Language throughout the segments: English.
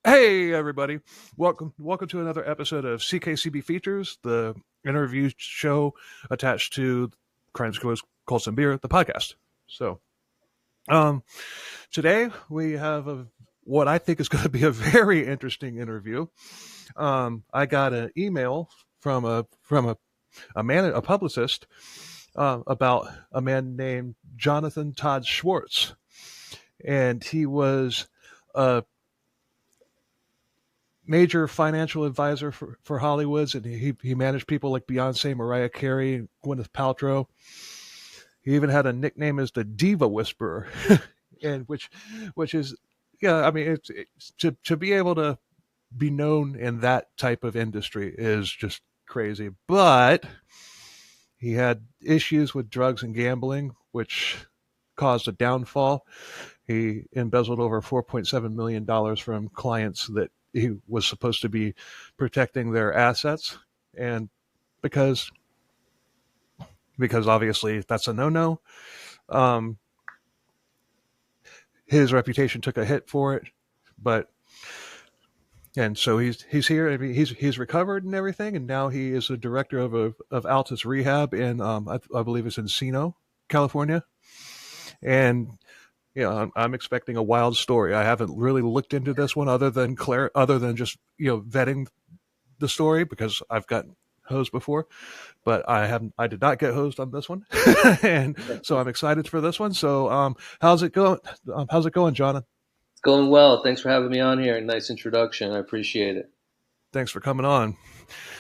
Hey everybody, welcome to another episode of CKCB Features, the interview show attached to Crimes, Cults, and Beer, the podcast. So, um, today we have what I think is going to be a very interesting interview. I got an email from a publicist about a man named Jonathan Todd Schwartz, and he was a major financial advisor for Hollywoods, and he managed people like Beyonce, Mariah Carey, Gwyneth Paltrow. He even had a nickname as the Diva Whisperer, and which is, yeah, I mean, it's to be able to be known in that type of industry is just crazy. But he had issues with drugs and gambling, which caused a downfall. He embezzled over $4.7 million from clients that he was supposed to be protecting their assets. And because obviously that's a no-no, his reputation took a hit for it. And so he's here. I mean, he's recovered and everything, and now he is the director of Altus Rehab in I believe it's Encino, California. And I'm expecting a wild story. I haven't really looked into this one other than just vetting the story, because I've gotten hosed before, but I did not get hosed on this one, and so I'm excited for this one. So how's it going? How's it going, Jonathan? It's going well. Thanks for having me on here. Nice introduction. I appreciate it. Thanks for coming on.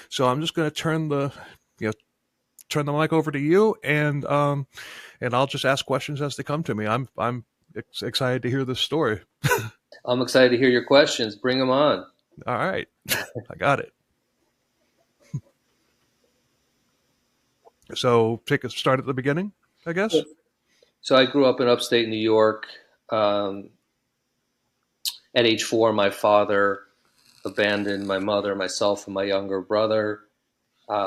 So I'm just going to turn the mic over to you, and I'll just ask questions as they come to me. I'm excited to hear this story. I'm excited to hear your questions. Bring them on. All right. I got it. So take a start at the beginning, I guess. So I grew up in upstate New York. At age 4, my father abandoned my mother, myself, and my younger brother.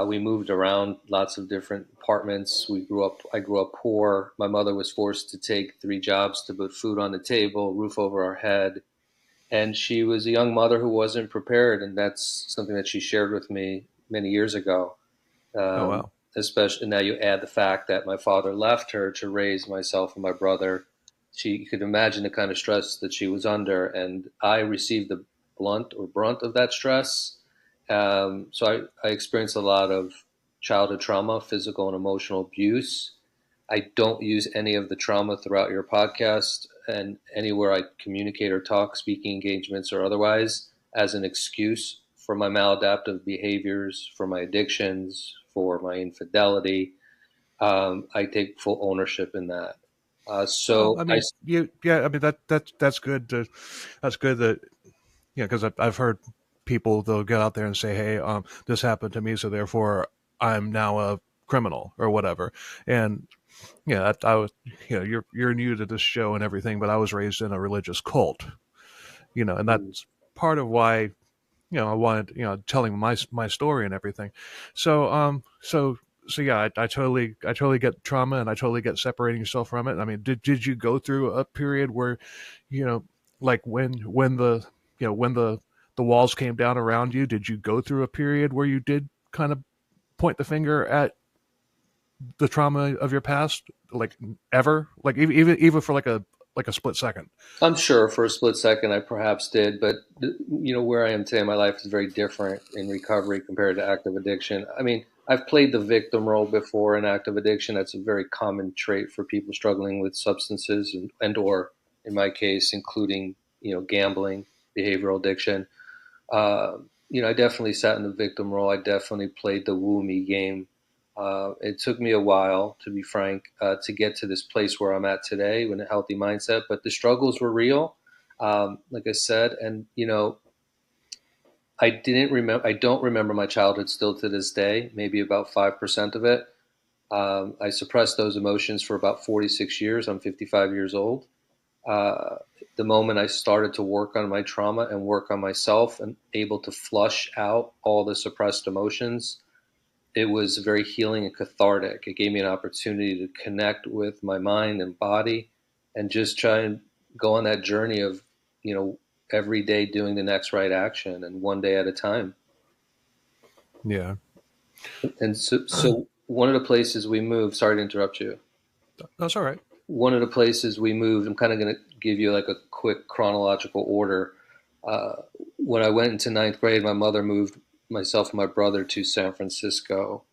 We moved around lots of different apartments. I grew up poor. My mother was forced to take 3 jobs to put food on the table, roof over our head. And she was a young mother who wasn't prepared. And that's something that she shared with me many years ago. Oh, wow. Especially now you add the fact that my father left her to raise myself and my brother. She could imagine the kind of stress that she was under. And I received the brunt of that stress. So I experienced a lot of childhood trauma, physical and emotional abuse. I don't use any of the trauma throughout your podcast and anywhere I communicate or talk, speaking engagements or otherwise, as an excuse for my maladaptive behaviors, for my addictions, for my infidelity. I take full ownership in that. That's good. That's good that, because I've heard people, they'll get out there and say, hey, this happened to me, so therefore I'm now a criminal or whatever. And I was, you're new to this show and everything, but I was raised in a religious cult, and that's part of why, I wanted, telling my story and everything. So, yeah, I totally get trauma, and I totally get separating yourself from it. I mean, did you go through a period where, like when the walls came down around you, did you go through a period where you did kind of point the finger at the trauma of your past, like ever, like even for like a split second? I'm sure for a split second I perhaps did, but where I am today, my life is very different in recovery compared to active addiction. I mean, I've played the victim role before in active addiction. That's a very common trait for people struggling with substances and or, in my case, including gambling, behavioral addiction. I definitely sat in the victim role. I definitely played the woo me game. It took me a while, to be frank, to get to this place where I'm at today with a healthy mindset. But the struggles were real, like I said, and I don't remember my childhood still to this day. Maybe about 5% of it. I suppressed those emotions for about 46 years. I'm 55 years old. The moment I started to work on my trauma and work on myself and able to flush out all the suppressed emotions, it was very healing and cathartic. It gave me an opportunity to connect with my mind and body and just try and go on that journey of, every day doing the next right action and one day at a time. Yeah. And so one of the places we moved, sorry to interrupt you. That's all right. One of the places we moved, I'm kind of going to give you like a quick chronological order. Uh, when I went into ninth grade, my mother moved myself and my brother to San Francisco.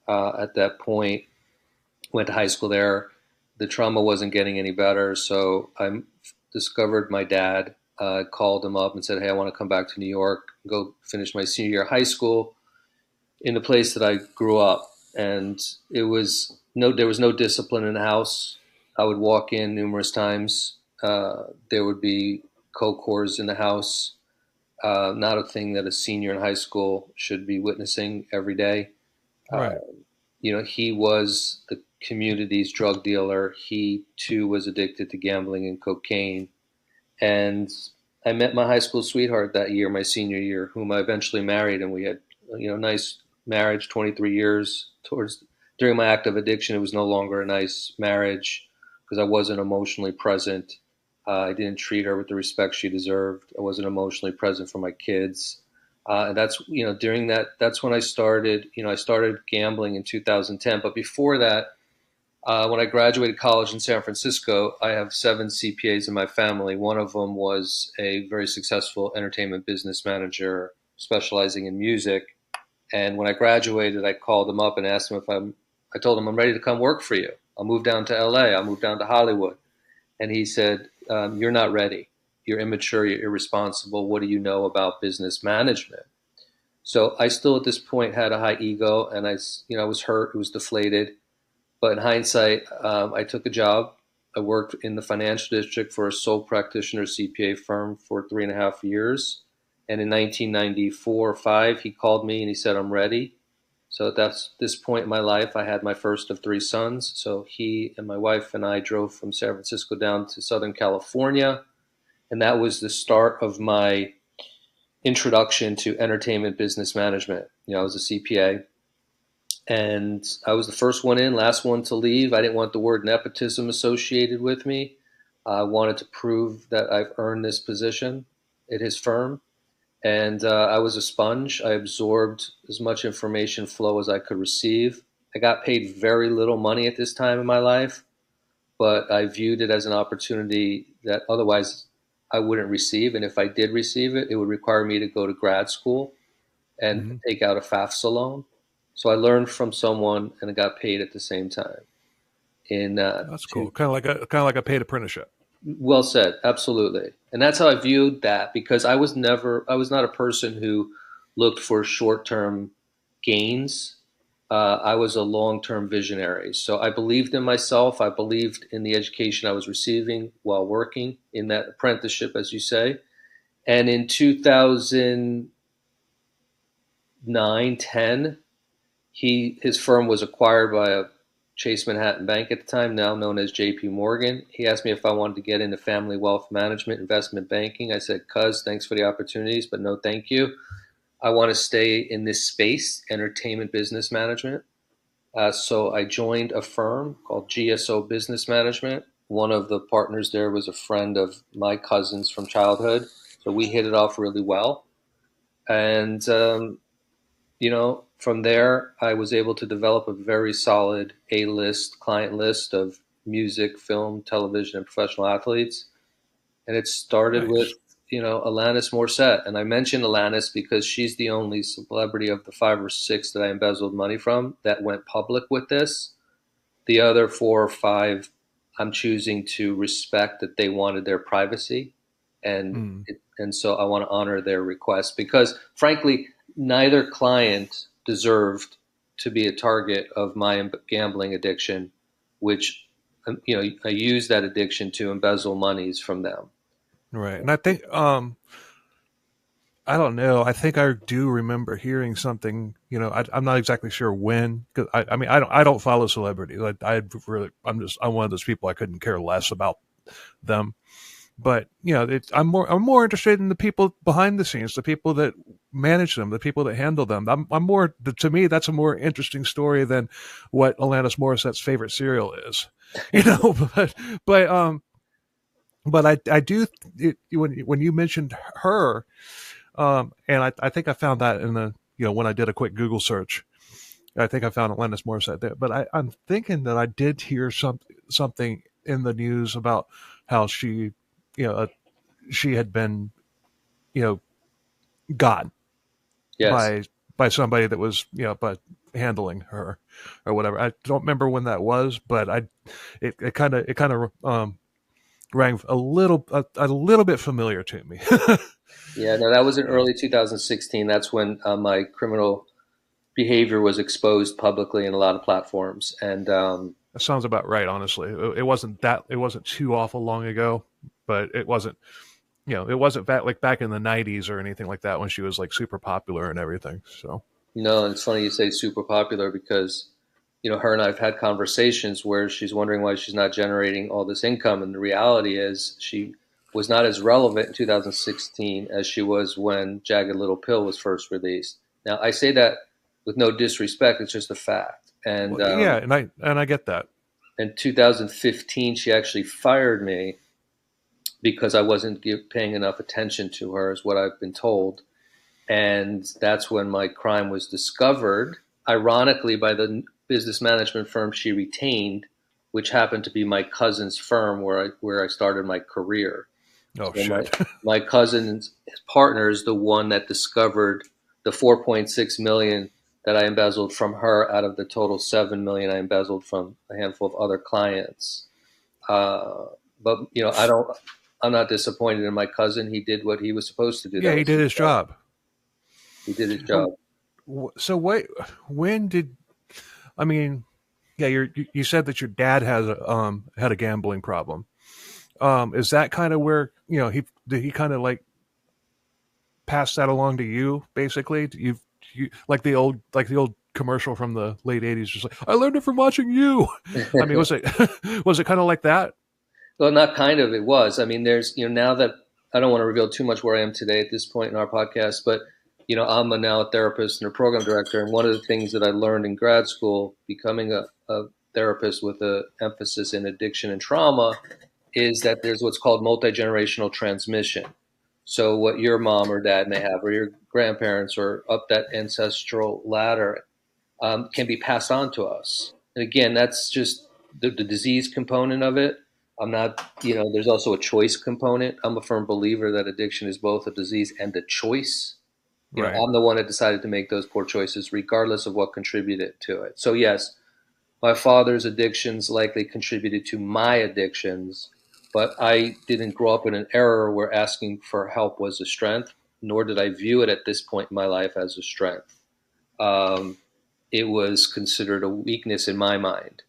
At that point, went to high school there. The trauma wasn't getting any better, so I discovered my dad. Called him up and said, "Hey, I want to come back to New York, go finish my senior year of high school in the place that I grew up." And there was no discipline in the house. I would walk in numerous times. There would be coke whores in the house. Not a thing that a senior in high school should be witnessing every day. Uh, Right. he was the community's drug dealer. He too was addicted to gambling and cocaine. And I met my high school sweetheart that year, my senior year, whom I eventually married, and we had, nice marriage, 23 years. During my active addiction, it was no longer a nice marriage because I wasn't emotionally present. I didn't treat her with the respect she deserved. I wasn't emotionally present for my kids. And during that's when I started, I started gambling in 2010. But before that, when I graduated college in San Francisco, I have 7 CPAs in my family. One of them was a very successful entertainment business manager specializing in music. And when I graduated, I called him up and asked him I told him I'm ready to come work for you. I'll move down to LA. I'll move down to Hollywood. And he said, "You're not ready. You're immature. You're irresponsible. What do you know about business management?" So I still at this point had a high ego, and I was hurt. It was deflated. But in hindsight, I took a job. I worked in the financial district for a sole practitioner CPA firm for 3.5 years. And in 1994 or 5, he called me and he said, "I'm ready." So at this point in my life, I had my first of 3 sons. So he and my wife and I drove from San Francisco down to Southern California. And that was the start of my introduction to entertainment business management. I was a CPA. And I was the first one in, last one to leave. I didn't want the word nepotism associated with me. I wanted to prove that I've earned this position at his firm. And I was a sponge. I absorbed as much information flow as I could receive. I got paid very little money at this time in my life, but I viewed it as an opportunity that otherwise I wouldn't receive. And if I did receive it, it would require me to go to grad school and Mm-hmm. take out a FAFSA loan. So I learned from someone and I got paid at the same time. In That's cool. Kind of like a paid apprenticeship. Well said, absolutely, and that's how I viewed that because I was not a person who looked for short-term gains. I was a long-term visionary, so I believed in myself. I believed in the education I was receiving while working in that apprenticeship, as you say. And in 2009, 10. His firm was acquired by a Chase Manhattan Bank at the time, now known as J.P. Morgan. He asked me if I wanted to get into family wealth management, investment banking. I said, "Cuz, thanks for the opportunities, but no thank you. I want to stay in this space, entertainment business management." So I joined a firm called GSO Business Management. One of the partners there was a friend of my cousin's from childhood. So we hit it off really well. And from there, I was able to develop a very solid A-list client list of music, film, television, and professional athletes. And it started with, Nice. Alanis Morrisette. And I mentioned Alanis because she's the only celebrity of the 5 or 6 that I embezzled money from that went public with this. The other 4 or 5, I'm choosing to respect that they wanted their privacy. And, Mm. and so I want to honor their request because, frankly, neither client deserved to be a target of my gambling addiction, which, I use that addiction to embezzle monies from them. Right. And I think I don't know. I think I do remember hearing something. I'm not exactly sure when. Because I mean, I don't follow celebrities. I'm one of those people I couldn't care less about them. But I'm more interested in the people behind the scenes, the people that manage them, the people that handle them. I'm more to me that's a more interesting story than what Alanis Morissette's favorite cereal is. But But I do when you mentioned her, and I think I found that in the when I did a quick Google search. I think I found Alanis Morrisette there, but I'm thinking that I did hear something in the news about how you know, uh, she had been, you know, got Yes. by somebody that was, by handling her or whatever. I don't remember when that was, but it kind of rang a little bit familiar to me. Yeah, no, that was in So early 2016. That's when my criminal behavior was exposed publicly in a lot of platforms. And that sounds about right, honestly. It wasn't too awful long ago, but it wasn't it wasn't back in the '90s or anything like that when she was like super popular and everything. So no, and it's funny you say super popular because, her and I've had conversations where she's wondering why she's not generating all this income. And the reality is she was not as relevant in 2016 as she was when Jagged Little Pill was first released. Now, I say that with no disrespect, it's just a fact. And well, yeah, and I get that. in 2015, she actually fired me because I wasn't paying enough attention to her, is what I've been told. And that's when my crime was discovered, ironically, by the business management firm she retained, which happened to be my cousin's firm where I started my career. Oh So my shit. my cousin's partner is the one that discovered the 4.6 million that I embezzled from her out of the total 7 million I embezzled from a handful of other clients. Uh, but I'm not disappointed in my cousin. He did what he was supposed to do. Yeah, That he was did his his job. job. He did his Oh, job. so wait, when did I mean? Yeah, you said that your dad has had a gambling problem. Is that kind of where he did he kind of like pass that along to you basically? You like the old commercial from the late '80s, just like I learned it from watching you. I mean, was it was it kind of like that? Well, not kind of, it was. I mean, there's, now that I don't want to reveal too much where I am today at this point in our podcast, but, I'm now a therapist and a program director. And one of the things that I learned in grad school, becoming a therapist with an emphasis in addiction and trauma, is that there's what's called multi-generational transmission. So what your mom or dad may have, or your grandparents, or up that ancestral ladder, can be passed on to us. And again, that's just the disease component of it. I'm not, there's also a choice component. I'm a firm believer that addiction is both a disease and a choice. Right. I'm the one that decided to make those poor choices, regardless of what contributed to it. So, yes, my father's addictions likely contributed to my addictions, but I didn't grow up in an era where asking for help was a strength, nor did I view it at this point in my life as a strength. Um, it was considered a weakness in my mind.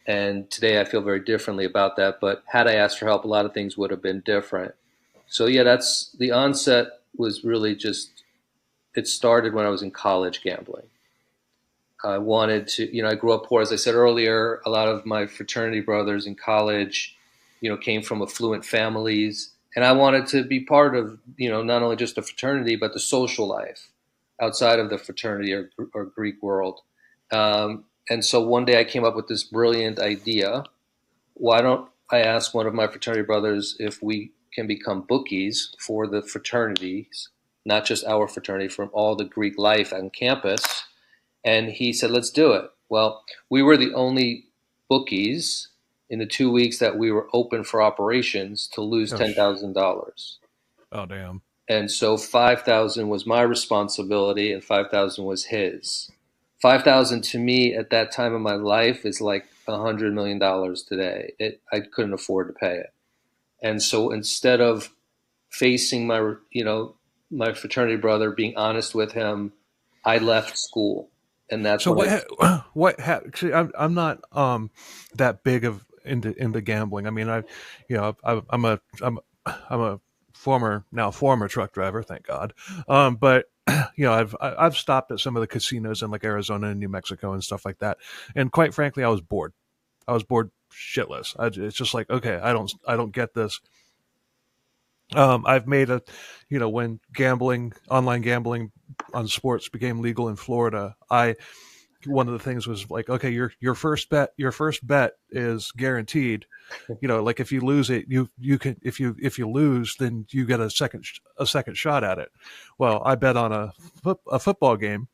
And today I feel very differently about that. But had I asked for help, a lot of things would have been different. So, yeah, that's the onset was really just, it started when I was in college gambling. I wanted to, I grew up poor, as I said earlier. A lot of my fraternity brothers in college, came from affluent families. And I wanted to be part of, not only just a fraternity, but the social life outside of the fraternity or Greek world. And so one day I came up with this brilliant idea. Why don't I ask one of my fraternity brothers if we can become bookies for the fraternities, not just our fraternity, from all the Greek life on campus? And he said, let's do it. Well, we were the only bookies in the 2 weeks that we were open for operations to lose Oh, $10,000. oh damn. And so 5,000 was my responsibility and 5,000 was his. 5,000 to me at that time of my life is like $100 million today. I couldn't afford to pay it. And so instead of facing my fraternity brother, being honest with him, I left school. And that's So when see, I'm not that big of into gambling. I mean, I'm a former truck driver, thank God. But I've stopped at some of the casinos in like Arizona and New Mexico and stuff like that. And quite frankly, I was bored. I was bored shitless. It's just like, okay, I don't get this. I've made when online gambling on sports became legal in Florida, I one of the things was like, okay, your first bet is guaranteed. Like if you lose it, you can, if you lose, then you get a second shot at it. Well, I bet on a football game,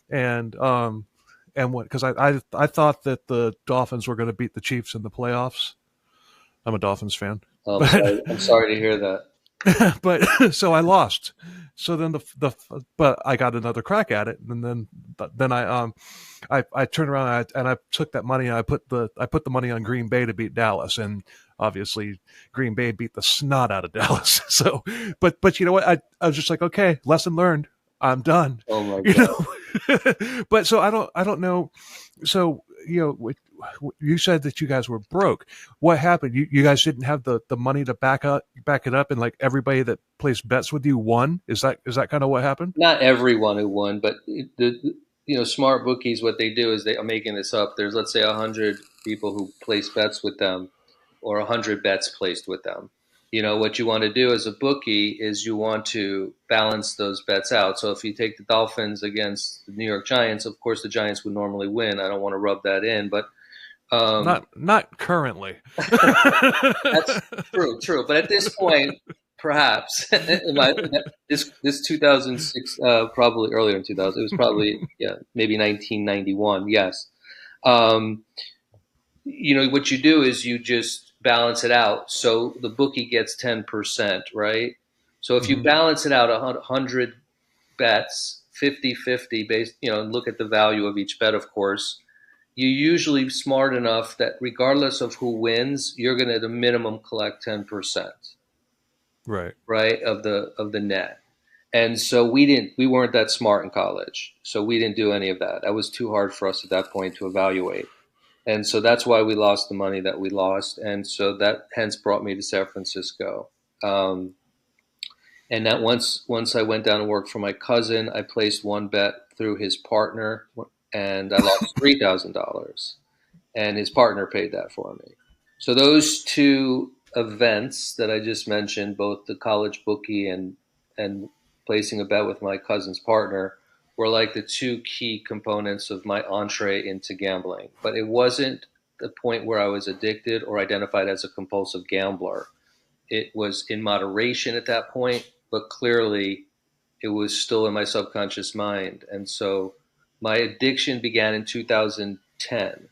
and what, because I thought that the Dolphins were going to beat the Chiefs in the playoffs. I'm a Dolphins fan. I'm sorry to hear that. But so I lost. So then but I got another crack at it, and then I turned around and I took that money and I put the money on Green Bay to beat Dallas, and obviously Green Bay beat the snot out of Dallas. So, but you know what? I was just like, okay, lesson learned. I'm done. Oh my God. But so I don't know. So you said that you guys were broke. What happened? You guys didn't have the money to back it up, and like everybody that placed bets with you won. Is that kind of what happened? Not everyone who won, but smart bookies, what they do is they are making this up. There's, let's say, 100 people who place bets with them, or 100 bets placed with them. What you want to do as a bookie is you want to balance those bets out. So if you take the Dolphins against the New York Giants, of course the Giants would normally win. I don't want to rub that in, but not currently. That's true. But at this point, perhaps this 2006, probably earlier in 2000. It was probably maybe 1991. Yes. What you do is you just balance it out. So the bookie gets 10%, right? So if you balance it out 100 bets, 50-50 based, look at the value of each bet, of course, you're usually smart enough that regardless of who wins, you're going to at a minimum collect 10%. Right. Of the net. And so we weren't that smart in college. So we didn't do any of that. That was too hard for us at that point to evaluate. And so that's why we lost the money that we lost. And so that hence brought me to San Francisco. And that once I went down and worked for my cousin, I placed one bet through his partner, and I lost $3,000. And his partner paid that for me. So those two events that I just mentioned, both the college bookie and placing a bet with my cousin's partner, were like the two key components of my entree into gambling. But it wasn't the point where I was addicted or identified as a compulsive gambler. It was in moderation at that point, but clearly it was still in my subconscious mind. And so my addiction began in 2010.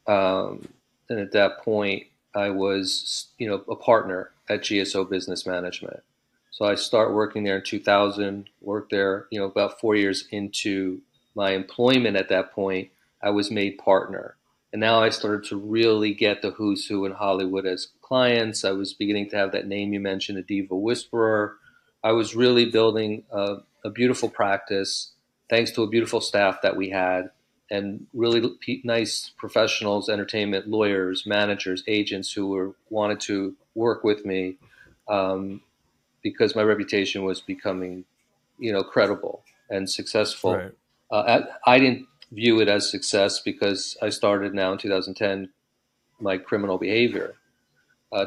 And at that point, I was, a partner at GSO Business Management. So I start working there in 2000, worked there, about 4 years into my employment at that point, I was made partner. And now I started to really get the who's who in Hollywood as clients. I was beginning to have that name you mentioned, a diva whisperer. I was really building a beautiful practice thanks to a beautiful staff that we had, and really nice professionals, entertainment, lawyers, managers, agents who wanted to work with me. Because my reputation was becoming, credible and successful. Right. I didn't view it as success because I started now in 2010 my criminal behavior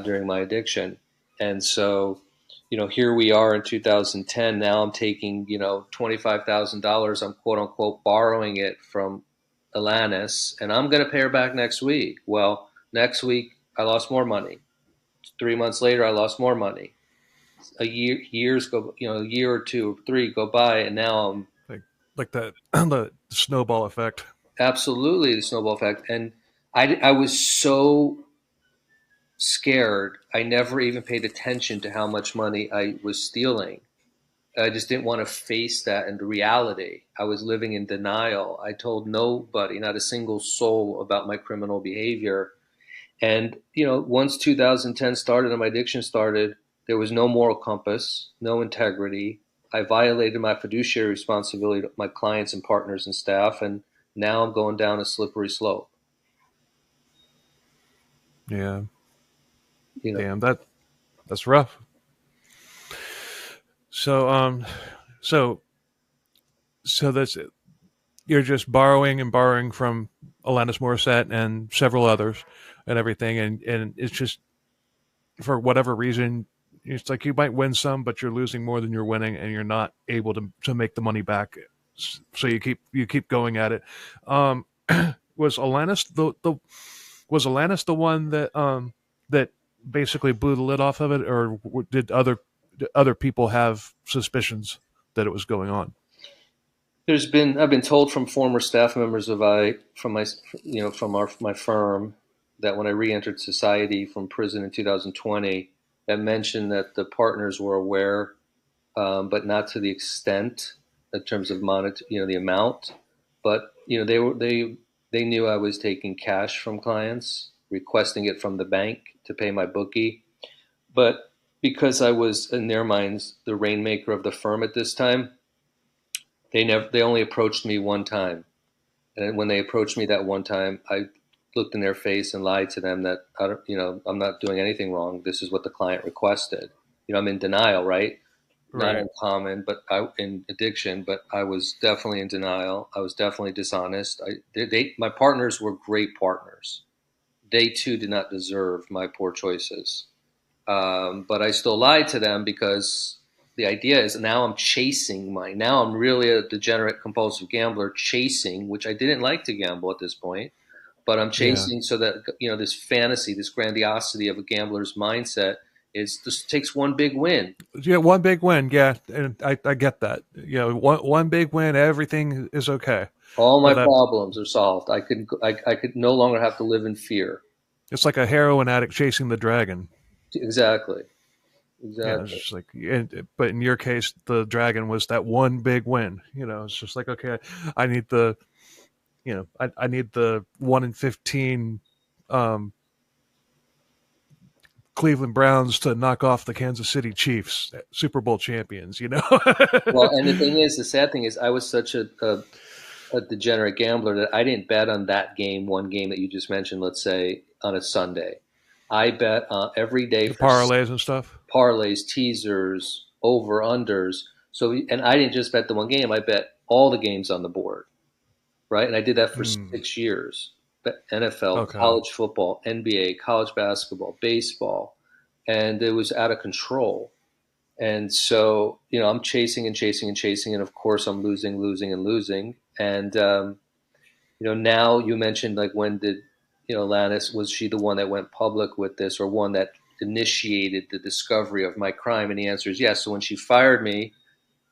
during my addiction. And so, here we are in 2010. Now I'm taking, $25,000. I'm quote unquote borrowing it from Alanis, and I'm going to pay her back next week. Well, next week I lost more money. 3 months later, I lost more money. A year or two or three go by, and now I'm like that the snowball effect. Absolutely, the snowball effect. And I was so scared. I never even paid attention to how much money I was stealing. I just didn't want to face that into reality. I was living in denial. I told nobody, not a single soul, about my criminal behavior. And once 2010 started and my addiction started, there was no moral compass, no integrity. I violated my fiduciary responsibility to my clients and partners and staff, and now I'm going down a slippery slope. Yeah. Damn, that's rough. So so that's it. You're just borrowing and borrowing from Alanis Morrisette and several others and everything, and it's just, for whatever reason, it's like you might win some, but you're losing more than you're winning, and you're not able to make the money back So you keep going at it. Um, was Alanis was Alanis the one that basically blew the lid off of it, or did other people have suspicions that it was going on? I've been told from former staff members from my, from my firm, that when I re-entered society from prison in 2020, that mentioned that the partners were aware, but not to the extent in terms of the amount. But they knew I was taking cash from clients, requesting it from the bank to pay my bookie. But because I was, in their minds, the rainmaker of the firm at this time, they only approached me one time. And when they approached me that one time, I looked in their face and lied to them that I'm not doing anything wrong. This is what the client requested. I'm in denial, right? Not Right. uncommon, but in addiction. But I was definitely in denial. I was definitely dishonest. My partners were great partners. They too did not deserve my poor choices. But I still lied to them because the idea is now I'm really a degenerate compulsive gambler chasing, which I didn't like to gamble at this point, but I'm Yeah. chasing so that, this fantasy, this grandiosity of a gambler's mindset is this takes one big win. Yeah, one big win. Yeah, and I get that. One big win, everything is okay. All my But that problems are solved. I could no longer have to live in fear. it's like a heroin addict chasing the dragon. Exactly. Yeah, it's Exactly. just like, but in your case, the dragon was that one big win. It's just like, okay, I need I need the 1 in 15 um, Cleveland Browns to knock off the Kansas City Chiefs, Super Bowl champions. Well, and the sad thing is, I was such a degenerate gambler that I didn't bet on that game, one game that you just mentioned, let's say on a Sunday. I bet every day The for parlays and stuff. parlays, teasers, over unders. So, and I didn't just bet the one game. I bet all the games on the board, right? And I did that for Mm, 6 years. NFL, okay. college football, NBA, college basketball, baseball, and it was out of control. And so, I'm chasing and chasing and chasing, and of course, I'm losing, losing, and losing. And now you mentioned, like, when did Lannis, was she the one that went public with this, or one that initiated the discovery of my crime? And the answer is yes. So when she fired me,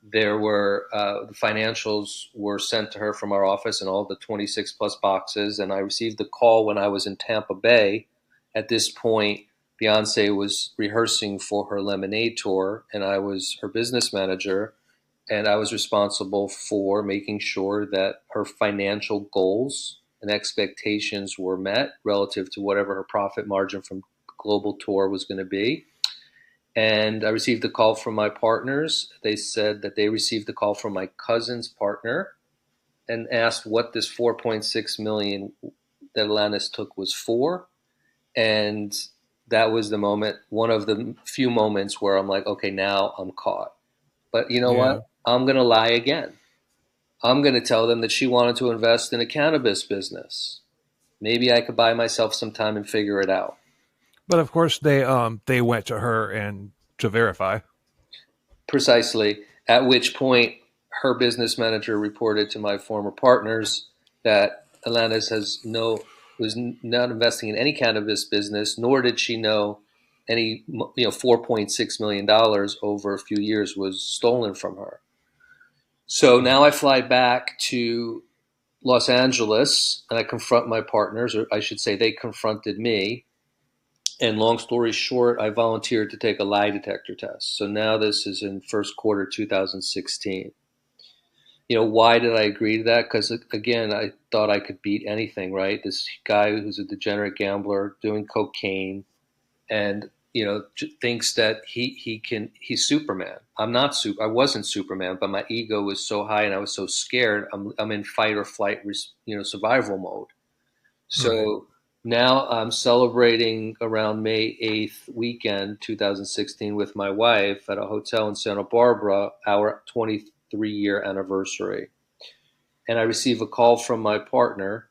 there were the financials were sent to her from our office, and all the 26 plus boxes. And I received the call when I was in Tampa Bay. At this point, Beyonce was rehearsing for her Lemonade tour, and I was her business manager, and I was responsible for making sure that her financial goals and expectations were met relative to whatever her profit margin from global tour was going to be. And I received a call from my partners. They said that they received a call from my cousin's partner and asked what this 4.6 million that Alanis took was for. And that was the moment, one of the few moments where I'm like, okay, now I'm caught. But you know Yeah. what? I'm going to lie again. I'm going to tell them that she wanted to invest in a cannabis business. Maybe I could buy myself some time and figure it out. But of course, they went to her and to verify. Precisely. At which point, her business manager reported to my former partners that Alanis was not investing in any cannabis business, nor did she know any, $4.6 million over a few years was stolen from her. So now I fly back to Los Angeles and I confront my partners, or I should say, they confronted me. And long story short, I volunteered to take a lie detector test. So now this is in first quarter 2016. Why did I agree to that? Because again, I thought I could beat anything, right? This guy who's a degenerate gambler doing cocaine, and thinks that he's Superman. I'm not super. I wasn't Superman, but my ego was so high and I was so scared. I'm in fight or flight, survival mode. Right. So now I'm celebrating around May 8th weekend, 2016, with my wife at a hotel in Santa Barbara, our 23-year anniversary. And I receive a call from my partner,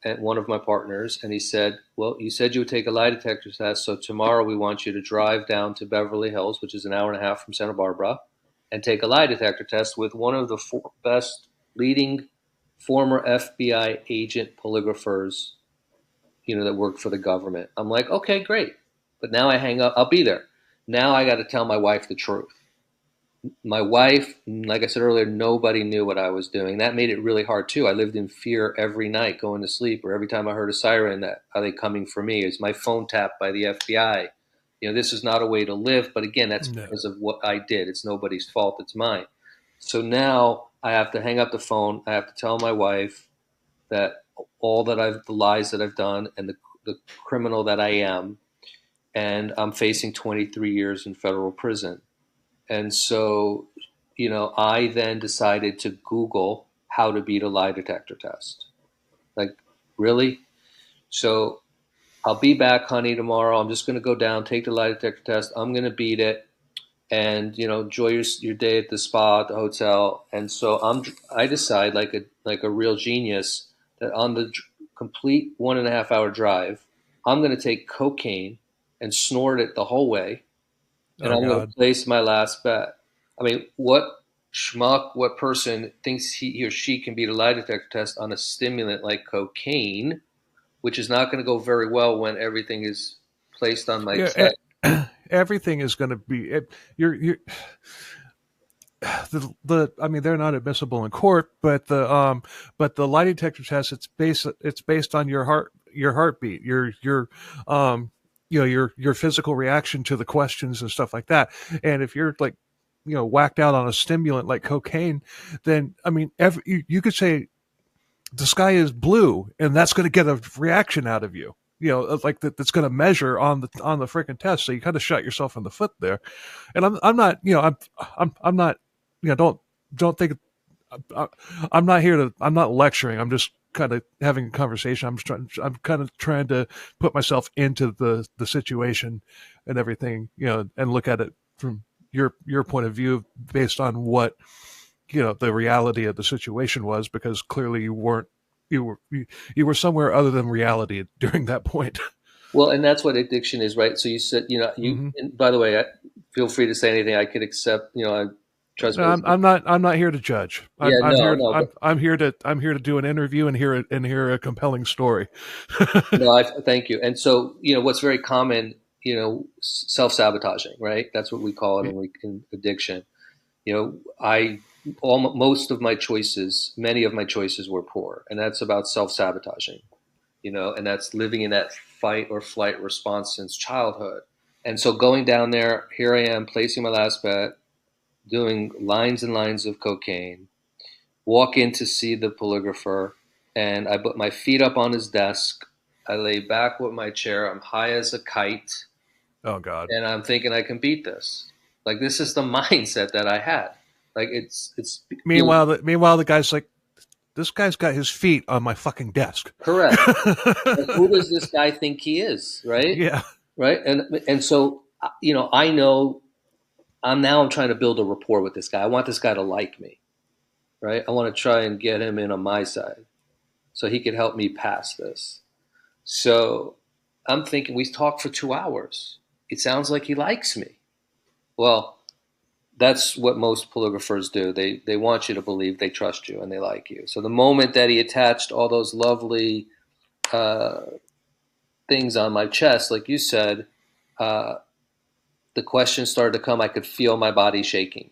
and one of my partners, and he said, well, you said you would take a lie detector test, so tomorrow we want you to drive down to Beverly Hills, which is an hour and a half from Santa Barbara, and take a lie detector test with one of the best leading former FBI agent polygraphers, that work for the government. I'm like, okay, great. But now I hang up. I'll be there. Now I got to tell my wife the truth. My wife, like I said earlier, nobody knew what I was doing. That made it really hard too. I lived in fear every night going to sleep, or every time I heard a siren, that are they coming for me? Is my phone tapped by the FBI? This is not a way to live. But again, that's because of what I did. It's nobody's fault. It's mine. So now I have to hang up the phone. I have to tell my wife that the lies that I've done, and the criminal that I am, and I'm facing 23 years in federal prison. And so, I then decided to Google how to beat a lie detector test. Like, really? So I'll be back, honey, tomorrow. I'm just going to go down, take the lie detector test. I'm going to beat it, and enjoy your day at the spa, at the hotel. And so I decide, like a real genius, that on the complete 1.5 hour drive, I'm going to take cocaine and snort it the whole way, and I'm going to place my last bet. I mean, what schmuck, what person thinks he or she can beat a lie detector test on a stimulant like cocaine, which is not going to go very well when everything is placed on my chest. Everything is going to be you're I mean, they're not admissible in court, but the lie detector test, it's based on your heartbeat, your physical reaction to the questions and stuff like that. And if you're like, whacked out on a stimulant like cocaine, then I mean, you could say the sky is blue, and that's going to get a reaction out of you. Like that's going to measure on the freaking test. So you kind of shot yourself in the foot there. And I'm not, I'm not, don't think I'm not lecturing. I'm just kind of having a conversation. I'm kind of trying to put myself into the situation and everything, and look at it from your point of view based on what, the reality of the situation was, because clearly you were somewhere other than reality during that point. Well, and that's what addiction is, right? So you said, and by the way, feel free to say anything. I could accept, I trust me. I'm not here to judge. I'm here to do an interview and hear a compelling story. No, thank you. And so, what's very common, self-sabotaging, right? That's what we call it in addiction. Most of my choices, many of my choices were poor, and that's about self-sabotaging, and that's living in that fight or flight response since childhood. And so going down there, here I am placing my last bet, doing lines and lines of cocaine, walk in to see the polygrapher, and I put my feet up on his desk. I lay back with my chair. I'm high as a kite. Oh, God. And I'm thinking I can beat this. Like, this is the mindset that I had. Like, it's meanwhile the guy's like, this guy's got his feet on my fucking desk. Correct. Like, who does this guy think he is, right? Yeah. Right. And so, I know I'm trying to build a rapport with this guy. I want this guy to like me, right? I want to try and get him in on my side so he could help me pass this. So I'm thinking, we talked for 2 hours. It sounds like he likes me. Well, that's what most polygraphers do. They want you to believe they trust you and they like you. So the moment that he attached all those lovely things on my chest, like you said, the questions started to come. I could feel my body shaking.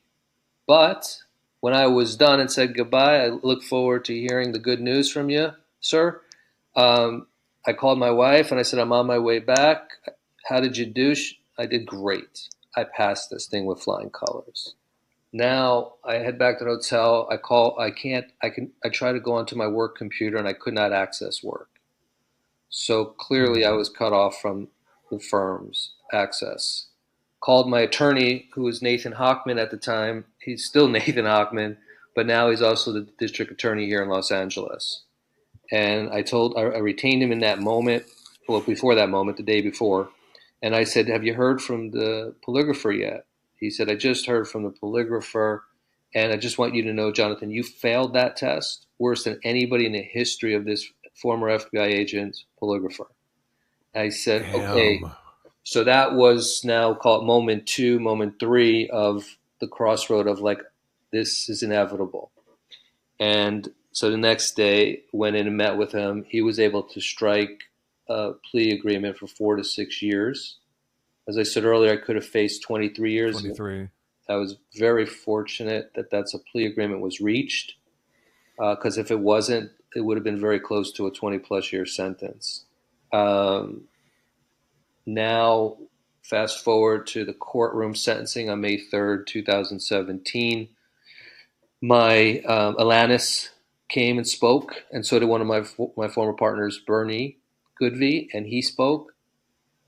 But when I was done and said goodbye, I look forward to hearing the good news from you, sir. I called my wife and I said, I'm on my way back. How did you do? I did great. I passed this thing with flying colors. Now I head back to the hotel. I try to go onto my work computer and I could not access work. So clearly I was cut off from the firm's access. Called my attorney, who was Nathan Hochman at the time. He's still Nathan Hochman, but now he's also the district attorney here in Los Angeles. And I retained him in that moment, well, before that moment, the day before. And I said, have you heard from the polygrapher yet? He said, I just heard from the polygrapher, and I just want you to know, Jonathan, you failed that test worse than anybody in the history of this former FBI agent's polygrapher. I said, okay. So that was now called moment 2, moment 3 of the crossroad of, like, this is inevitable. And so the next day, went in and met with him. He was able to strike a plea agreement for 4 to 6 years. As I said earlier, I could have faced 23 years. 23. I was very fortunate that that's a plea agreement was reached, because if it wasn't, it would have been very close to a 20 plus year sentence. Um, Now, fast forward to the courtroom sentencing on May 3rd, 2017. My Alanis came and spoke, and so did one of my former partners, Bernie Goodvie, and he spoke.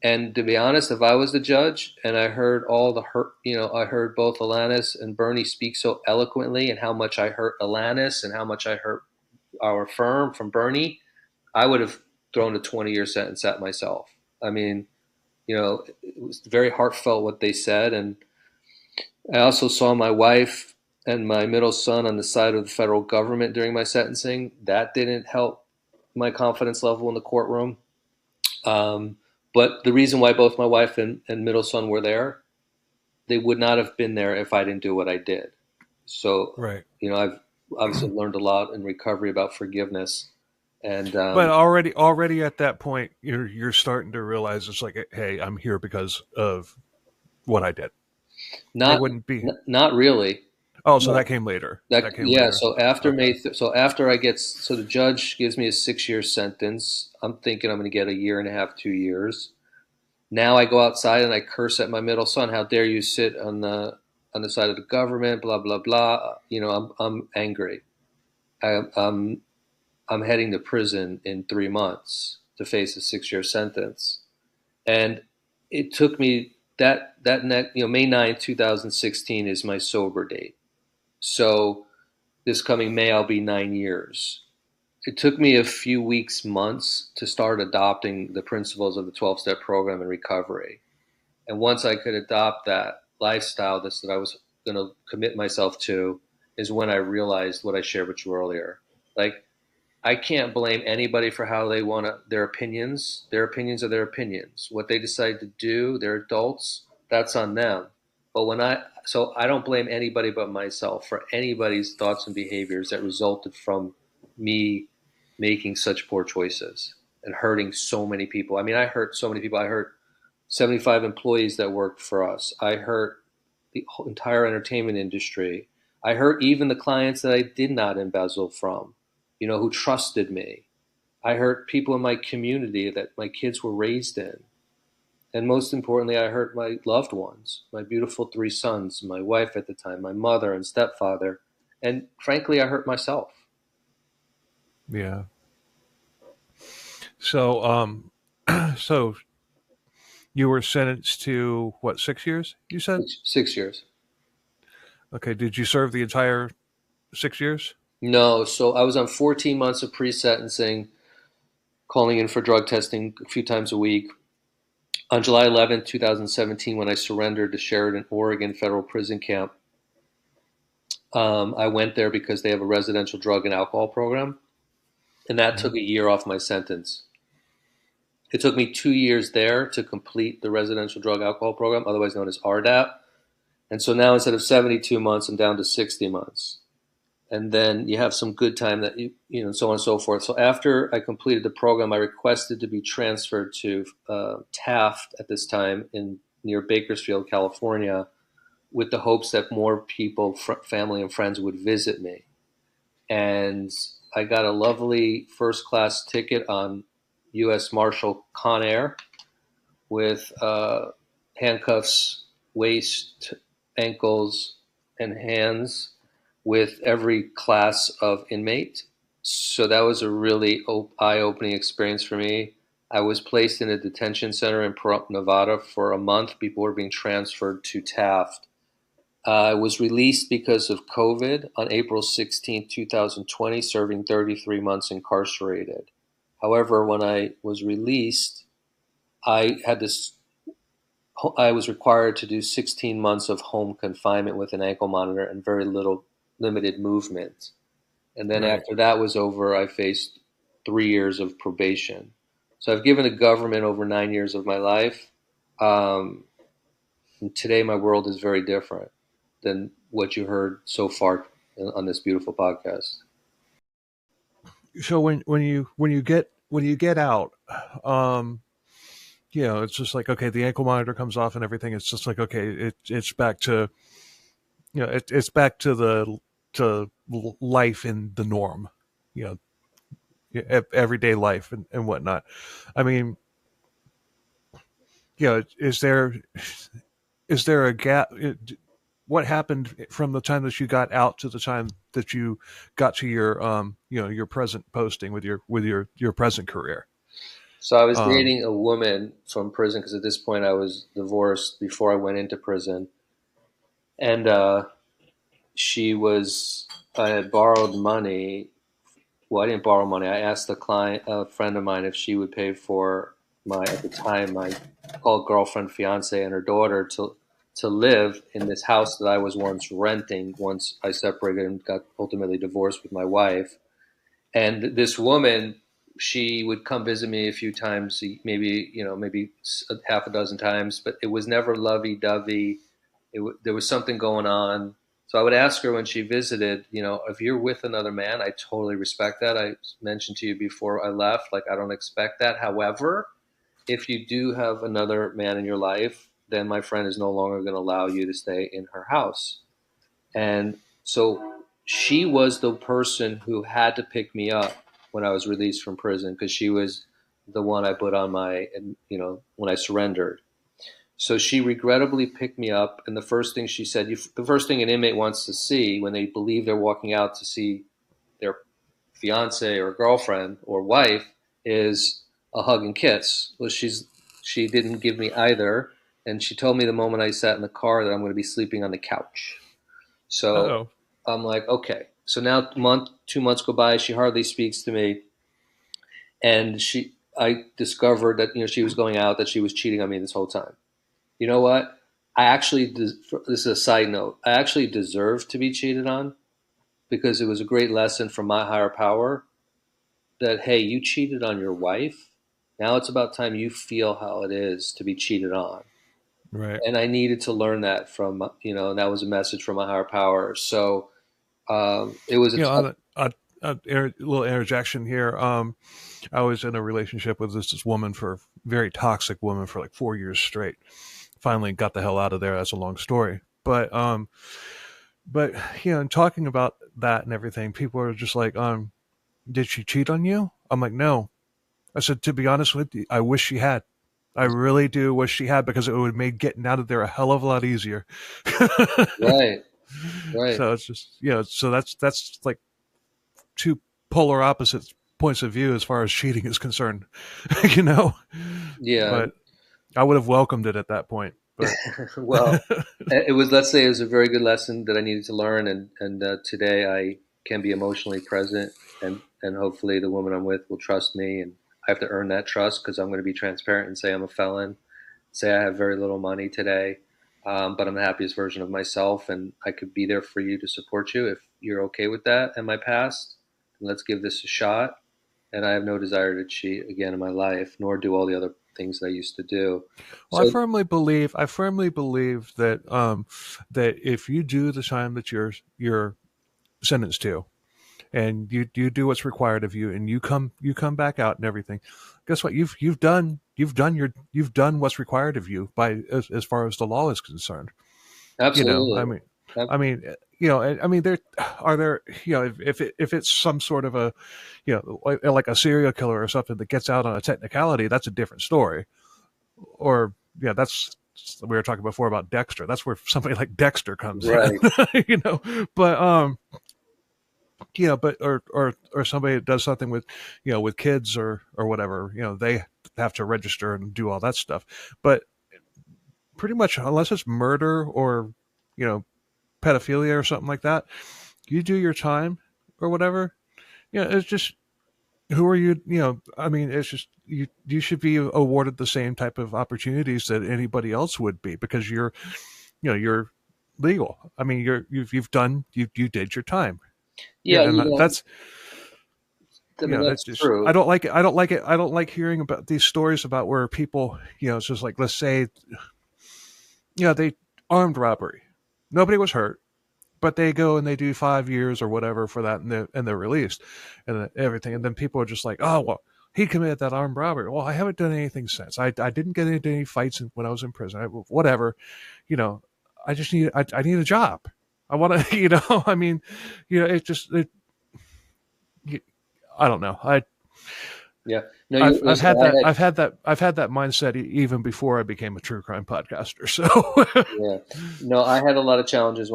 And to be honest, if I was the judge and I heard all the hurt, I heard both Alanis and Bernie speak so eloquently, and how much I hurt Alanis and how much I hurt our firm from Bernie, I would have thrown a 20-year sentence at myself. I mean, it was very heartfelt what they said. And I also saw my wife and my middle son on the side of the federal government during my sentencing. That didn't help my confidence level in the courtroom. But the reason why both my wife and middle son were there, they would not have been there if I didn't do what I did. So, Right. I've obviously learned a lot in recovery about forgiveness. And But already at that point, you're starting to realize it's like, hey, I'm here because of what I did. I not wouldn't be. not really. Oh, so No. that came later. That came Yeah. later. So after Okay. so after so the judge gives me a 6 year sentence. I'm thinking I'm going to get a year and a half, 2 years. Now I go outside and I curse at my middle son. How dare you sit on the side of the government? Blah blah blah. I'm angry. I'm I'm heading to prison in 3 months to face a 6 year sentence. And it took me May 9th, 2016 is my sober date. So this coming May, I'll be 9 years. It took me a few weeks, months to start adopting the principles of the 12-step program in recovery. And once I could adopt that lifestyle that I was going to commit myself to, is when I realized what I shared with you earlier. Like, I can't blame anybody for how they want their opinions. Their opinions are their opinions. What they decide to do, they're adults. That's on them. But so I don't blame anybody but myself for anybody's thoughts and behaviors that resulted from me making such poor choices and hurting so many people. I mean, I hurt so many people. I hurt 75 employees that worked for us. I hurt the entire entertainment industry. I hurt even the clients that I did not embezzle from, who trusted me. I hurt people in my community that my kids were raised in. And most importantly, I hurt my loved ones, my beautiful 3 sons, my wife at the time, my mother and stepfather. And frankly, I hurt myself. Yeah. So, so you were sentenced to what, 6 years? You said. 6 years. Okay. Did you serve the entire 6 years? No, so I was on 14 months of pre-sentencing, calling in for drug testing a few times a week. On July 11th, 2017, when I surrendered to Sheridan, Oregon federal prison camp, I went there because they have a residential drug and alcohol program, and that Mm-hmm. took a year off my sentence. It took me 2 years there to complete the residential drug alcohol program, otherwise known as RDAP. And so now instead of 72 months, I'm down to 60 months. And then you have some good time and so on and so forth. So after I completed the program, I requested to be transferred to Taft at this time near Bakersfield, California, with the hopes that more people, family and friends would visit me. And I got a lovely first class ticket on U.S. Marshal Conair with handcuffs, waist, ankles, and hands with every class of inmate. So that was a really eye-opening experience for me. I was placed in a detention center in Pahrump, Nevada for a month before being transferred to Taft. I was released because of COVID on April 16, 2020, serving 33 months incarcerated. However, when I was released, I had this I was required to do 16 months of home confinement with an ankle monitor and very limited movement. And then Right. after that was over, I faced 3 years of probation. So I've given the government over 9 years of my life. Um, and today, my world is very different than what you heard so far on this beautiful podcast. So when you get out, um, it's just like, okay, the ankle monitor comes off and everything. It's just like, okay, it's back to, it's back to to life in the norm, you know, everyday life and whatnot. I mean, is there a gap? What happened from the time that you got out to the time that you got to your your present posting with your present career? So I was Um, dating a woman from prison because at this point I was divorced before I went into prison, and she was I had borrowed money. Well, I didn't borrow money. I asked a friend of mine, if she would pay for my at the time my called girlfriend, fiance, and her daughter to live in this house that I was once renting. Once I separated and got ultimately divorced with my wife, and this woman, she would come visit me a few times, maybe maybe half a dozen times, but it was never lovey dovey. There was something going on. So I would ask her when she visited, if you're with another man, I totally respect that. I mentioned to you before I left, like I don't expect that. However, if you do have another man in your life, then my friend is no longer going to allow you to stay in her house. And so she was the person who had to pick me up when I was released from prison because she was the one I put on my, when I surrendered. So she regrettably picked me up, and the first thing she said, the first thing an inmate wants to see when they believe they're walking out to see their fiance or girlfriend or wife is a hug and kiss. Well, she didn't give me either, and she told me the moment I sat in the car that I'm going to be sleeping on the couch. So oh, I'm like, okay. So now 2 months go by. She hardly speaks to me, and I discovered that she was going out, that she was cheating on me this whole time. You know what? This is a side note. I actually deserve to be cheated on because it was a great lesson from my higher power that, hey, you cheated on your wife. Now it's about time you feel how it is to be cheated on. right. And I needed to learn that and that was a message from my higher power. So it was a tough. Little interjection here. I was in a relationship with this woman for very toxic woman for like 4 years straight. Finally got the hell out of there. That's a long story. But and talking about that and everything, people are just like, did she cheat on you? I'm like, no. I said, to be honest with you, I wish she had. I really do wish she had because it would have made getting out of there a hell of a lot easier. Right, right. So it's just so that's like two polar opposite points of view as far as cheating is concerned, you know. Yeah. But I would have welcomed it at that point. But Well, it was, let's say, it was a very good lesson that I needed to learn, and today I can be emotionally present, and hopefully the woman I'm with will trust me, and I have to earn that trust because I'm going to be transparent and say I'm a felon, say I have very little money today, but I'm the happiest version of myself, and I could be there for you to support you if you're okay with that in my past. And let's give this a shot. And I have no desire to cheat again in my life, nor do all the other things that I used to do. well, So I firmly believe that that if you do the time that you're sentenced to, and you do what's required of you, and you come back out and everything, guess what? You've done what's required of you by as far as the law is concerned. You know, absolutely. I mean, I mean, there are there, if it's some sort of a, like a serial killer or something that gets out on a technicality, that's a different story. Or that's we were talking before about Dexter. That's where somebody like Dexter comes in, Right. you know. But but or somebody that does something with, with kids or whatever, they have to register and do all that stuff. But pretty much, unless it's murder or, you know, pedophilia or something like that, you do your time or whatever. It's just, who are you? I mean, it's just you should be awarded the same type of opportunities that anybody else would be because you're legal. I mean, you've done you did your time. Yeah, And that's I mean, that's that's just, I true. don't like it. I don't like it. I don't like hearing about these stories about where people, it's just like, let's say, they armed robbery. Nobody was hurt. but they go and they do 5 years or whatever for that, and they're released and everything. And then people are just like, oh, well, he committed that armed robbery. Well, I haven't done anything since. I didn't get into any fights when I was in prison. Whatever, you know, I need a job. I want to, I mean, it just, I don't know. Yeah. No, I've listen, had that mindset even before I became a true crime podcaster. So yeah. No, I had a lot of challenges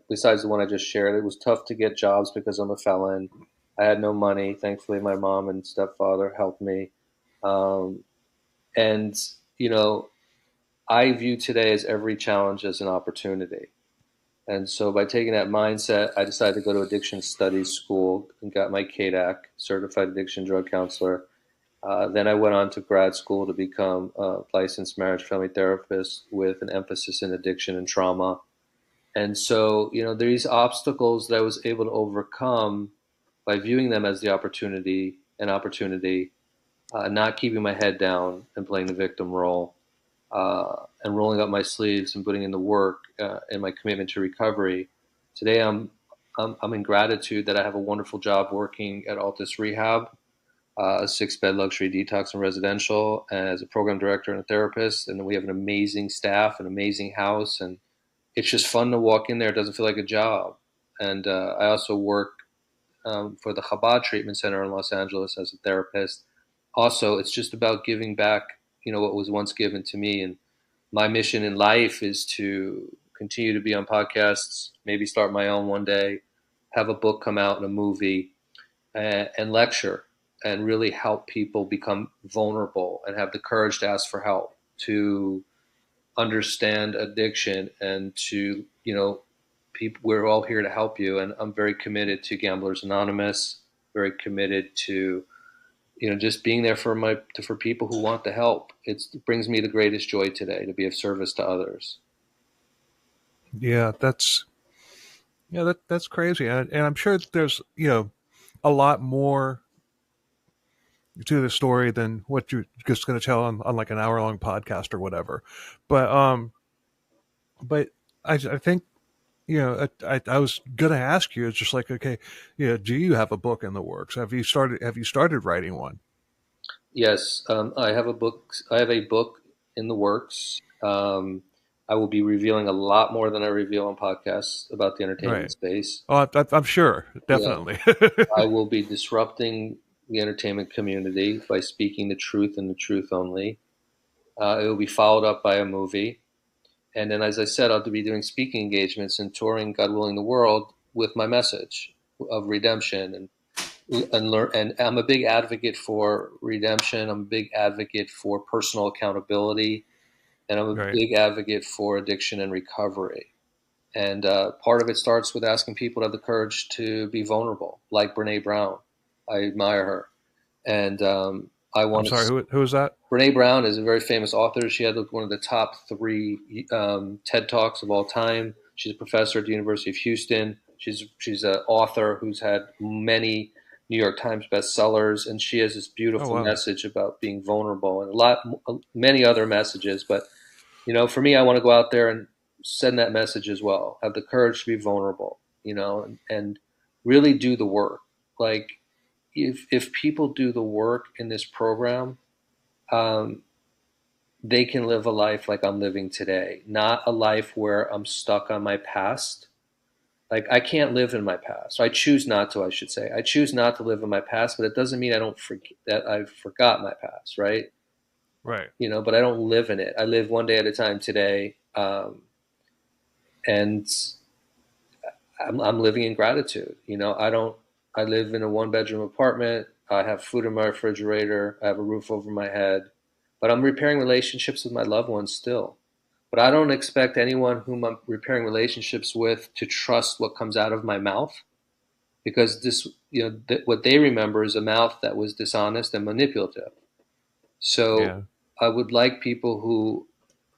besides the one I just shared. It was tough to get jobs because I'm a felon. I had no money. Thankfully, my mom and stepfather helped me. Um, and, you know, I view today as every challenge as an opportunity. And so by taking that mindset, I decided to go to addiction studies school and got my KDAC, certified addiction drug counselor. Then I went on to grad school to become a licensed marriage family therapist with an emphasis in addiction and trauma. And so, these obstacles that I was able to overcome by viewing them as an opportunity, not keeping my head down and playing the victim role, and rolling up my sleeves and putting in the work and my commitment to recovery. Today, I'm in gratitude that I have a wonderful job working at Altus Rehab, a 6-bed luxury detox and residential, as a program director and a therapist. And we have an amazing staff, an amazing house, and it's just fun to walk in there. It doesn't feel like a job. And I also work for the Chabad Treatment Center in Los Angeles as a therapist. Also, it's just about giving back, what was once given to me. And my mission in life is to continue to be on podcasts, maybe start my own one day, have a book come out and a movie, and lecture and really help people become vulnerable and have the courage to ask for help, to understand addiction, and to, people, we're all here to help you. And I'm very committed to Gamblers Anonymous, very committed to, just being there for people who want the help. It brings me the greatest joy today to be of service to others. yeah, that's crazy. And I'm sure that there's, a lot more to the story than what you're just going to tell on like an hour long podcast or whatever. But, but I think, I was going to ask you, it's just like, okay, do you have a book in the works? Have you started writing one? Yes, I have a book. I have a book in the works. I will be revealing a lot more than I reveal on podcasts about the entertainment Right. space. Oh, I'm sure. Yeah, Definitely. I will be disrupting the entertainment community by speaking the truth and the truth only. It will be followed up by a movie. And then, as I said, I'll be doing speaking engagements and touring, God willing, the world with my message of redemption and learn. And I'm a big advocate for redemption. I'm a big advocate for personal accountability, and I'm a Right. big advocate for addiction and recovery. And part of it starts with asking people to have the courage to be vulnerable, like Brene Brown. I admire her, and I I'm want sorry. to. Who is that? Brene Brown is a very famous author. She had one of the top 3 TED Talks of all time. She's a professor at the University of Houston. She's an author who's had many New York Times bestsellers, and she has this Oh, beautiful wow. message about being vulnerable and many other messages. But for me, I want to go out there and send that message as well. Have the courage to be vulnerable, and really do the work. Like if people do the work in this program, um, they can live a life like I'm living today, not a life where I'm stuck on my past. Like I can't live in my past. I choose not to, I should say. I choose not to live in my past, but it doesn't mean I don't forget that I've forgot my past, right? Right. But I don't live in it. I live one day at a time today, and I'm living in gratitude. I don't. I live in a 1-bedroom apartment. I have food in my refrigerator. I have a roof over my head, but I'm repairing relationships with my loved ones still. But I don't expect anyone whom I'm repairing relationships with to trust what comes out of my mouth, because what they remember is a mouth that was dishonest and manipulative. So Yeah. I would like people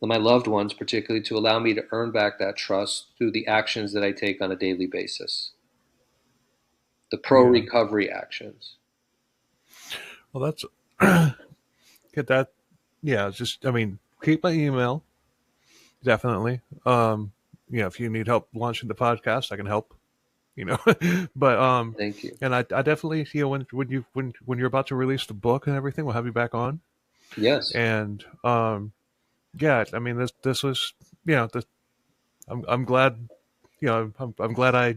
my loved ones particularly, to allow me to earn back that trust through the actions that I take on a daily basis, the pro Yeah. recovery actions. Well, that's get that. Yeah. Just, I mean, keep my email. Definitely. if you need help launching the podcast, I can help. But Thank you. and I definitely, when you're about to release the book and everything, we'll have you back on. Yes. And yeah, I mean, this was, this, I'm glad, I'm glad I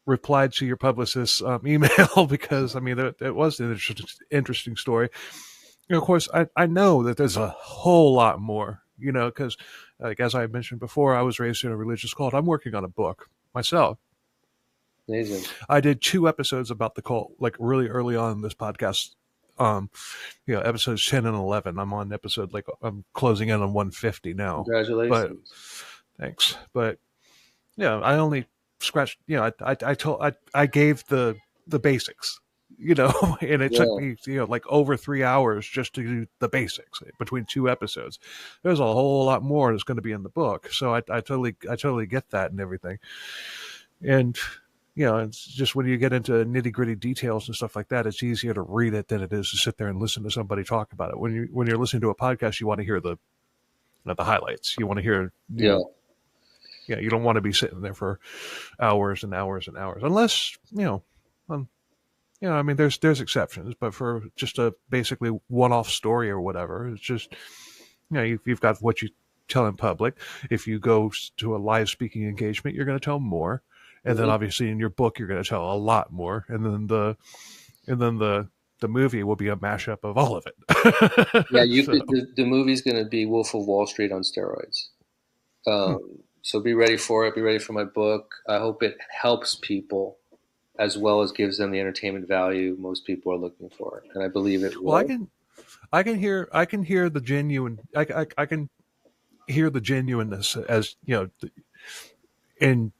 replied to your publicist's email because I mean, it was an interesting story. Of course, I know that there's a whole lot more, because like as I mentioned before, I was raised in a religious cult. I'm working on a book myself. Amazing. I did 2 episodes about the cult, like really early on in this podcast. Episodes 10 and 11. I'm on episode, like, I'm closing in on 150 now. Congratulations. But thanks. But yeah, I only scratched. I gave the basics. And it took me, like over 3 hours just to do the basics between 2 episodes. There's a whole lot more that's going to be in the book. So I totally get that and everything. And, it's just when you get into nitty gritty details and stuff like that, it's easier to read it than it is to sit there and listen to somebody talk about it. When you're listening to a podcast, you want to hear the highlights. You want to hear, you don't want to be sitting there for hours and hours and hours, unless, I mean, there's exceptions, but for just a basically one-off story or whatever, it's just, you've got what you tell in public. If you go to a live speaking engagement, you're going to tell more. And then obviously in your book, you're going to tell a lot more. And then the movie will be a mashup of all of it. The movie's going to be Wolf of Wall Street on steroids. So be ready for it. Be ready for my book. I hope it helps people as well as gives them the entertainment value most people are looking for. And I believe it will. Well, I can hear the genuine, I can hear the genuineness as, in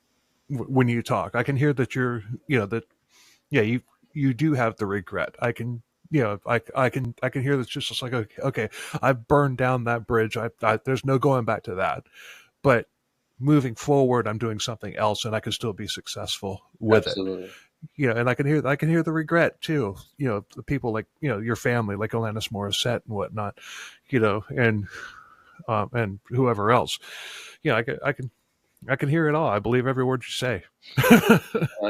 when you talk. I can hear that you're, you do have the regret. I can, I can hear that's just like, okay, I've burned down that bridge. There's no going back to that. But moving forward, I'm doing something else, and I can still be successful with Absolutely. it. And I can hear the regret too. The people like, your family, like Alanis Morrisette and whatnot, and whoever else. I can hear it all. I believe every word you say.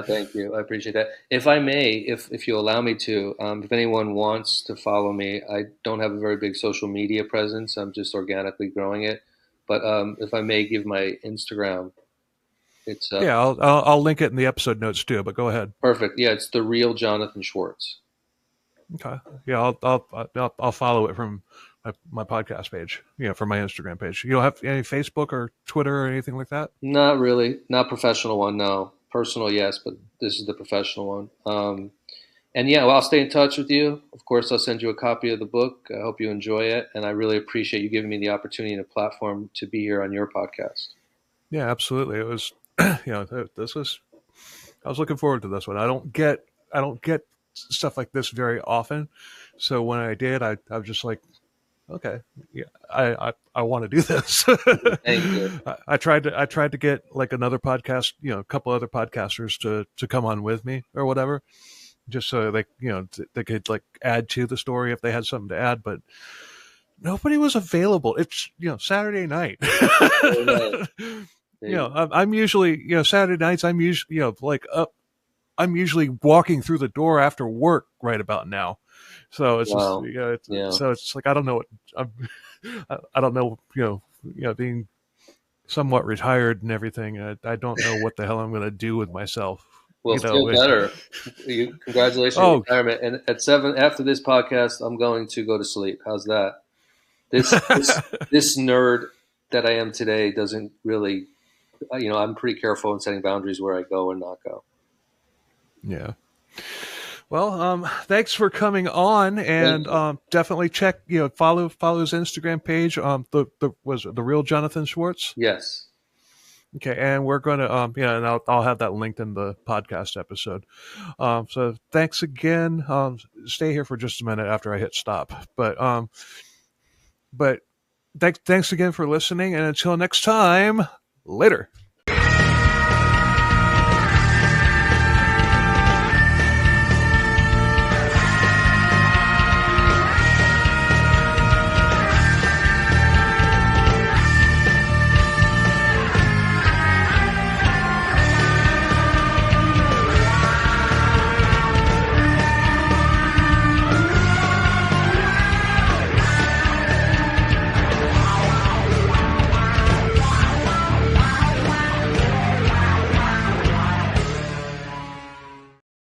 Thank you. I appreciate that. If I may, if you allow me to, if anyone wants to follow me, I don't have a very big social media presence. I'm just organically growing it. But if I may give my Instagram, it's I'll link it in the episode notes too. But go ahead. Perfect. Yeah, it's the real Jonathan Schwartz. Okay. Yeah, I'll follow it from my podcast page. From my Instagram page. You don't have any Facebook or Twitter or anything like that? Not really. Not professional one. No. Personal, yes, but this is the professional one. And yeah, well, I'll stay in touch with you. Of course, I'll send you a copy of the book. I hope you enjoy it. And I really appreciate you giving me the opportunity and a platform to be here on your podcast. Yeah, absolutely. It was, I was looking forward to this one. I don't get stuff like this very often. So when I did, I was just like, okay, yeah, I want to do this. Thank you. I tried to get like another podcast, a couple other podcasters to come on with me or whatever, just so they could like add to the story if they had something to add, but nobody was available. It's Saturday night. I'm usually Saturday nights. I'm usually like up. I'm usually walking through the door after work right about now. So it's just, so it's like I don't know what I don't know. Being somewhat retired and everything, I don't know what the hell I'm going to do with myself. Well, feel better. Congratulations on retirement. And at 7 after this podcast, I'm going to go to sleep. How's that? This nerd that I am today doesn't really. I'm pretty careful in setting boundaries where I go and not go. Yeah. Well, thanks for coming on, and definitely check, follow his Instagram page. Was it the real Jonathan Schwartz? Yes. Okay, and we're going to, and I'll have that linked in the podcast episode. So thanks again. Stay here for just a minute after I hit stop, but thanks again for listening, and until next time, later.